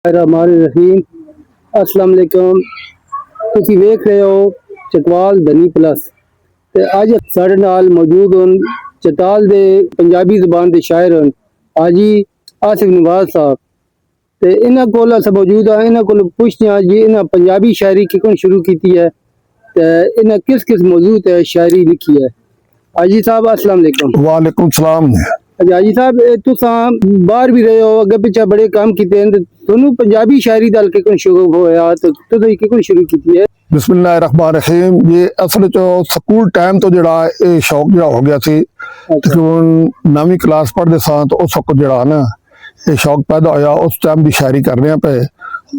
रहमान रहीम अस्सलाम वालेकुम। ਤੁਸੀਂ ਵੇਖ ਰਹੇ ਹੋ ਚਕਵਾਲ ਧਨੀ ਪਲੱਸ ਤੇ ਅੱਜ ਸਾਡੇ ਨਾਲ ਮੌਜੂਦ ਹਨ ਚਤਾਲ ਦੇ ਪੰਜਾਬੀ ਜ਼ਬਾਨ ਦੇ ਸ਼ਾਇਰ ਹਨ ਹਾਜੀ ਆਸਿਫ ਨਵਾਜ਼ ਸਾਹਿਬ ਤੇ ਇਹਨਾਂ ਕੋਲ ਅਸੀਂ ਮੌਜੂਦ ਆ। ਇਹਨਾਂ ਕੋਲ ਪੁੱਛਦੇ ਹਾਂ ਜੀ ਇਹਨਾਂ ਪੰਜਾਬੀ ਸ਼ਾਇਰੀ ਕਿਉਂ ਸ਼ੁਰੂ ਕੀਤੀ है ਤੇ ਇਹਨਾਂ किस किस मौजू ते शायरी लिखी है। हाजी साहब अस्सलाम वालेकुम। वालेकुम सलाम। हाजी साहब तुसा बाहर भी रहे हो अगे पिछे बड़े काम किए ਤੁਹਾਨੂੰ पंजाबी शायरी ਦਾ ਕਿਉਂ ਸ਼ੁਰੂ ਹੋਇਆ ਤੇ ਤੁਸੀਂ ਕਿਉਂ ਸ਼ੁਰੂ ਕੀਤੀ है। बिस्मिल्लाहिर्रहमानिर्रहीम। ये असल चो स्कूल टाइम तो जड़ा ये शौक जड़ा हो गया सी तकरीबन 9वीं क्लास पढ़ते सा तो उस वक्त जड़ा ना ये शौक पैदा होया। उस टाइम की शायरी कर रहे पे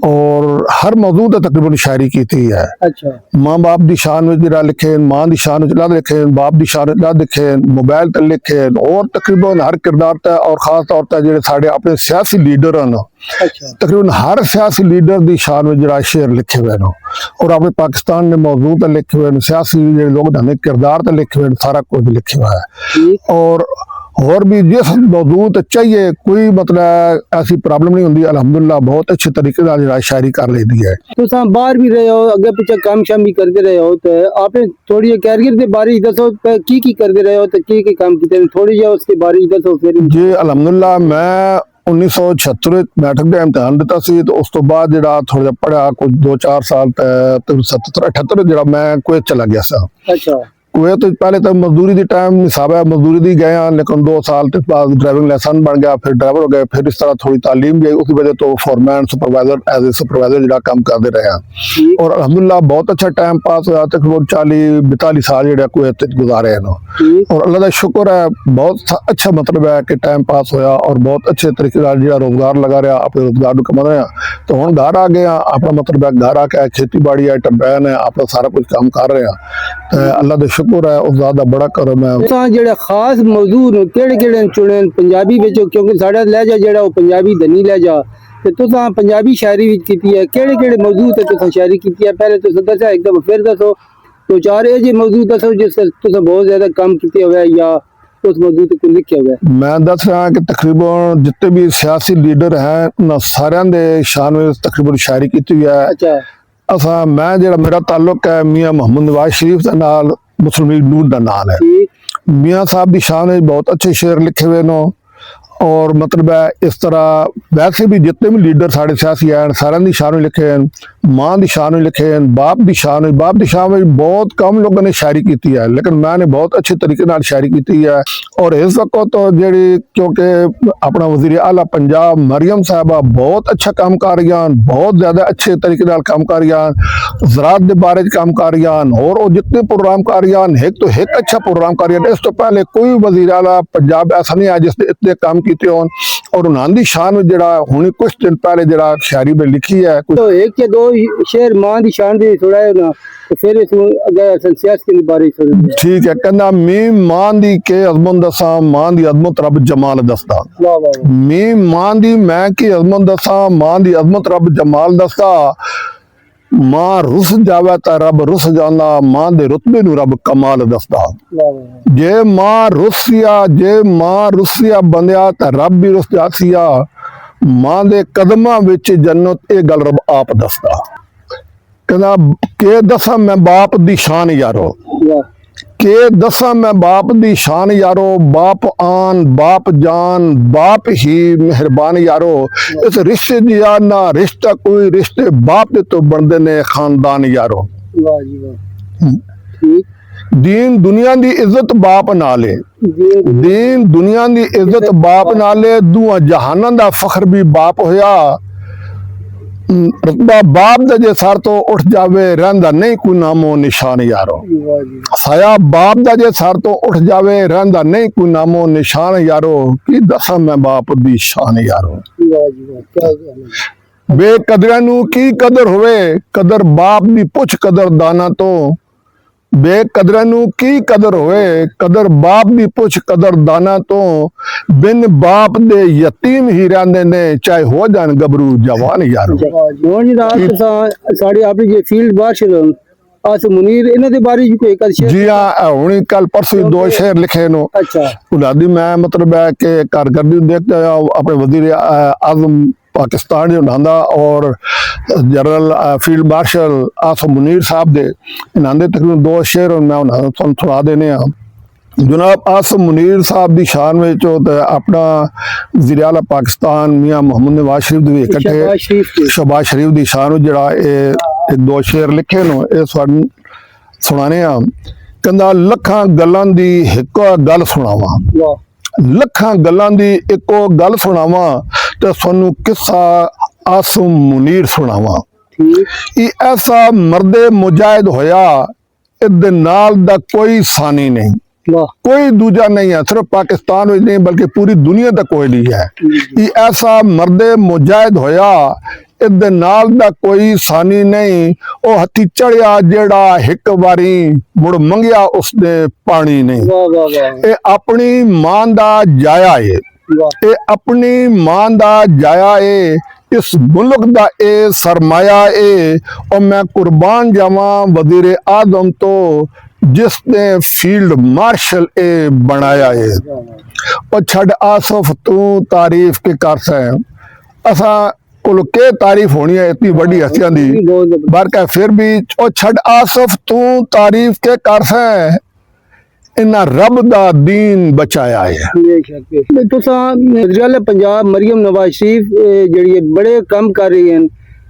और हर मौजू ते तकरीबन शायरी की है। अच्छा माँ बाप की शान में जरा लिखे, माँ की शान में लद लिखे, बाप की शान में लद लिखे, मोबाइल ते लिखे और तकरीबन हर किरदार ते और खास तौर पर जो साढ़े अपने सियासी लीडर हैं अच्छा तकरीबन हर सियासी लीडर की शान में जरा शेर लिखे हुए हैं और अपने पाकिस्तान ने मौजू ते लिखे हुए सियासी जो लोग ने किरदार ते लिखे हुए सारा कुछ लिखे हुआ है। और भी जिस मौजू ते चाहिए कोई मतलब ऐसी प्रॉब्लम नहीं होती। अल्हम्दुलिल्लाह बहुत अच्छे तरीके से शायरी कर लेती है। तुसा बाहर भी रहे हो अगे पीछे काम शाम भी करते रहे हो तो आपने थोड़ी कैरियर के बारे में दसो की करते रहे हो तो की काम किए थोड़ी जी उसके बारे में दसो फिर। जी अल्हम्दुलिल्लाह मैं 1976 मैट्रिक का इम्तिहान दिता सी तो उस तो बाद जरा थोड़ा जिहा पढ़िया कुछ 2-4 साल तक 77-78 जरा मैं कुवैत चला गया सा। अच्छा कुवैत पहले तो मजदूरी दी टाइम निसाब है मजदूरी दी गए लेकिन 2 साल के बाद ड्राइविंग लाइसेंस बन गया फिर ड्राइवर हो गए फिर इस तरह थोड़ी तालीम भी आई उसकी वजह तो foreman supervisor as a supervisor जरा काम करते रहे और अल्हम्दुलिल्लाह बहुत अच्छा टाइम पास होया। तकरीबन 40-42 साल जो कुवैत गुजारे हैं और अल्लाह का शुक्र है बहुत अच्छा मतलब है कि टाइम पास होया और बहुत अच्छे तरीके जो रोजगार लगा रहा अपने रोजगार कमा रहे तो हम घर आ गए अपना मतलब है घर आके खेती बाड़ी है टरबैन है अपना सारा कुछ काम कर रहे हैं। अल्लाह का शुक्र है उस ज़्यादा बड़ा करम है। जेड़ा खास मौजू केड़े चुने पंजाबी विचों क्योंकि साडा लहजा जेड़ा पंजाबी धनी लहजा ते तुसा पंजाबी शायरी विच कीती है केड़े मौजू ते तुसा शायरी कीती है पहले तुसा दस्या एकदम फिर दसो तो चार ये मौजू दसो जिस तुसा बहुत ज्यादा काम कीते हुए या उस मौजू ते कोई लिखिया हुआ है। मैं दस रहा कि तकरीबन जितने भी सियासी लीडर हैं ना सारे दे शान में तकरीबन शायरी की हुई है। अच्छा असा मैं जेड़ा मेरा ताल्लुक है मियां मोहम्मद नवाज शरीफ के नाल मुस्लिम लीग नून का नाम है। मियां साहब की शान में बहुत अच्छे शेर लिखे हुए नो और मतलब है इस तरह वैसे भी जितने भी लीडर साढ़े सियासी हैं सारे की शान में लिखे हैं माँ की शान में लिखे हैं बाप की शान में बहुत कम लोगों ने शायरी की है लेकिन मैंने बहुत अच्छे तरीके नाल शायरी की है। और इस वक्त तो जी क्योंकि अपना वज़ीर आला पंजाब मरियम साहबा बहुत अच्छा काम कर रही हैं बहुत ज़्यादा अच्छे तरीके नाल काम कर रही हैं ज़राअत के बारे काम कर रही हैं और वो जितने प्रोग्राम कर रही हैं एक तो एक अच्छा प्रोग्राम कर रही है। इस तो पहले कोई वज़ीर आला पंजाब ऐसा नहीं है जिसने इतने काम किए हों और उन्होंने शान में जरा हुणे कुछ दिन पहले जरा शायरी में लिखी है तो एक या दो शेर मां दी शान दे थोड़ा है ना तो फिर इस अगर सियासत के बारे में ठीक है कहना मीम मां दी के अजमत दसा मां दी अजमत रब जमाल दसदा मीम मां दी मैं की अजमत दसा मां दी अजमत रब जमाल दसदा मां रुस जावे ता रब रुस जांदा मां दे रुतबे नू रब कमाल दसदा जे मां रुसिया बंदिया ता रब भी रुस जासिया मां दे कदमां विच जन्नत ए गल रब आप दसदा कहना के दसा मैं बाप दी शान यारो के दसा मैं बाप दी शान यारो बाप आन बाप जान बाप ही मेहरबान यारो इस रिश्ते दिया ना रिश्ता कोई रिश्ते बाप दे तो बनदे ने खानदान यारो। दीन दुनिया दी इज्जत बाप नाले दीन दुनिया दी इज्जत बाप नाले दुआ जहानां दा फखर भी बाप होया रुतबा बाप दा जे सर तो उठ जावे रहंदा नहीं कोई नामो निशान यारो साया बाप दा जे सर तो उठ जावे रहंदा नहीं कोई नामो निशान यारो की दसा मैं बाप दी शान यारो। बेकदरां नू की कदर होवे कदर बाप दी पुछ कदर दाना तो बेकदरां नू की कदर होवे कदर बाप दी पुछ कदर दाना तो बिन बाप दे यतीम ही रहंदे ने चाहे हो जान गबरू जवान यारो। साड़ी आपकी जे फील्ड बाहर आस मुनीर इन्हां दे बारे च कोई कल शेर जी हां हुणी कल परसों 2 शेर लिखे नो। अच्छा उन्हां दी मैं मतलब है कि कारकर्दी देखते अपने वज़ीर आज़म पाकिस्तान जो नांदा और general field marshal Asim Munir साहब दे इन्हां दे तकरीबन 2 शेर और मैं उन्हां नूं सुना देने आ। जनाब आसम मुनीर साहब की शान में अपना वज़ीर आला पाकिस्तान मियाँ मोहम्मद नवाज शरीफ दे इकट्ठे शहबाज शरीफ की शान में जड़ा एक 2 शेर लिखे नो ये सुनाने आ। कहंदा लखां गल्लां दी इक्को गल सुनावा, लखां गल्लां दी इक्को गल सुनावा ते सानू किस्सा आसम मुनीर सुनावा। ये ऐसा मर्दे मुजाहिद होया इहदे नाल दा कोई सानी नहीं, कोई दूजा नहीं है, सिर्फ पाकिस्तान में नहीं बल्कि पूरी दुनिया तक कोई नहीं है। ये ऐसा मर्दे मुजाहिद होया इहदे नाल दा कोई सानी नहीं, ओ हथी चढ़िया जेड़ा एक बारी मुड़ मंगिया उसने पानी नहीं। ये अपनी मां दा जाया है, ये अपनी मां दा जाया है, इस मुल्क दा ए सरमाया है और मैं कुर्बान जावा वज़ीर आज़म तो जिसने फील्ड मार्शल ए बनाया है। और छड़ आसफ तू तारीफ के कर सै असा कोल के तारीफ होनी है इतनी बड़ी हस्तियां दी बरका फिर भी ओ छड़ आसफ तू तारीफ के कर सै इन्ना रब दा दीन बचाया है। तुसा वज़ीर पंजाब मरियम नवाज शरीफ जेड़ी बड़े कम कर रही हैं,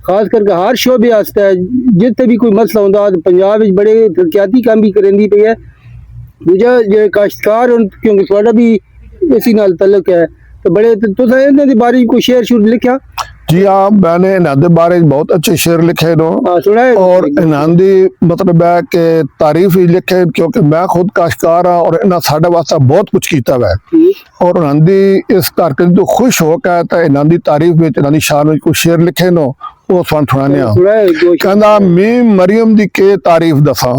खास करके हर शोबे आस्ते जिथे भी कोई मसला होंदा पंजाब विच बड़े तरक्याती काम भी करेंदी पई है। दूजा जे काश्तकार क्योंकि थोड़ा भी इसी नाल तल्लुक है तो बड़े तुसा इन्हां दे बारे कोई शेर शुरू लिखा? जी हाँ, मैंने इन्हां दे बारे बहुत अच्छे शेर लिखे नो और इन्हां दी मतलब है कि तारीफ ही लिखे क्योंकि मैं खुद काश्तकार हाँ और इन्हां साडे वास्ते बहुत कुछ कीता है और इन्हां दी इस करके तो खुश हो के ते इन्हां दी तारीफ विच इन्हां दी शान विच कुछ शेर लिखे नो वो सुनाने आ। कहंदा मैं मरियम दी के तारीफ दसा,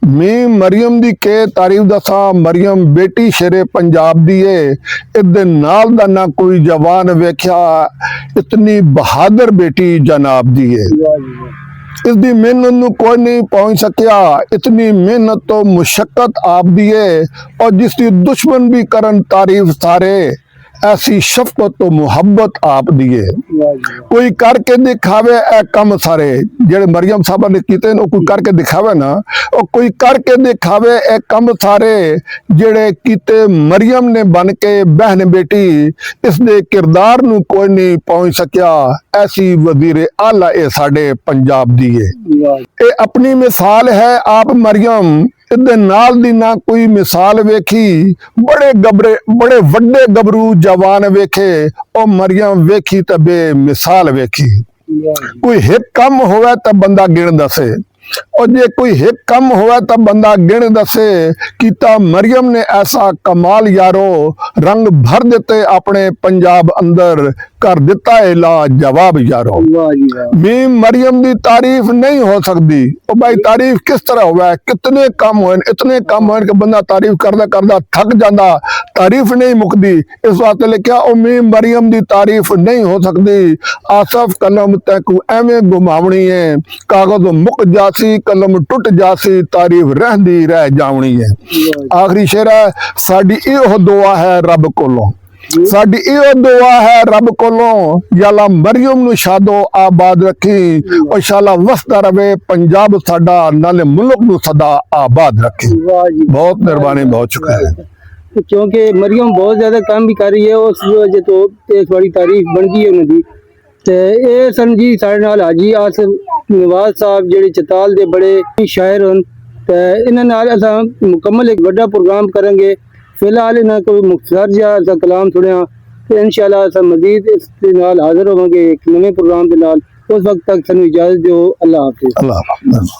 मैं मरियम दी के तारीफ दसा, मरियम बेटी शेरे पंजाब दी है, इहदे नाल दा ना कोई जवान वेख्या, इतनी बहादुर बेटी जनाब दी है। इसकी मेहनत नूं कोई नहीं पहुंच सकिया, इतनी मेहनत तो मुशक्कत आप दी है और जिसकी दुश्मन भी करन तारीफ सारे, ऐसी शफकत तो मुहब्बत आप दिए। कोई करके दिखावे ए कम सारे जेड़े मरियम साहब ने कीते न कोई करके दिखावे ना, और कोई करके दिखावे ए कम सारे जेड़े कीते मरियम ने बन के बहन बेटी, इसदे किरदार नूं कोई नहीं पहुंच सकिया, ऐसी वज़ीर आला ए साडे पंजाब दी है। ए अपनी मिसाल है आप मरियम, इहदे नाल दी ना कोई मिसाल वेखी, बड़े वड्डे गबरू जवान वेखे, ओ मरियम वेखी ते बेमिसाल वेखी। कोई हिक कम होवे तो बंदा गिण दसे और जे कोई हिक कम होवे तो बंदा गिण दसे, कीता मरियम ने ऐसा कमाल यारो, रंग भर देते अपने पंजाब अंदर, कर दिता है लाजवाब यारो। मैं मरियम दी तारीफ नहीं हो सकती, ओ भाई तारीफ किस तरह हुआ है, कितने कम हुए, इतने कम हुए कि बंदा तारीफ करदा करदा थक जाता, तारीफ नहीं मुकदी। इस वास्ते लिखा ओ मैं मरियम दी तारीफ नहीं हो सकती, आसफ कलम तैकू एवें घुमावनी है, कागज मुक जासी कलम टुट जासी, तारीफ रहंदी रह जावनी है। आखिरी शेर है, साडी इहो दुआ है रब कोलों, साडी इहो दुआ है रब कोलों, याला मरियम नूं शादो आबाद रखी, और शाला वसदा रवे पंजाब साडा, नाले मुल्क नूं सदा आबाद रखी। बहुत मेहरबानी, बहुत शुक्रिया। क्योंकि मरियम बहुत ज्यादा काम भी कर रही है, उस वजह तो थोड़ी तारीफ बन गई है उन्होंने। ते ए सन जी साडे नाल हाजी आसिफ नवाज साहब जेडे चताल दे बड़े शायर हन, ते इन्हां नाल असां मुकम्मल एक बड़ा प्रोग्राम करेंगे। फिलहाल इन्हां को मुख्तसर जिहा कलाम सुनिया, तो इंशाअल्लाह असां मजीद इस नाल हाजिर होवांगे एक नवे प्रोग्राम दे नाल। उस वक्त तक सानू इजाजत दो। अल्लाह हाफिज़।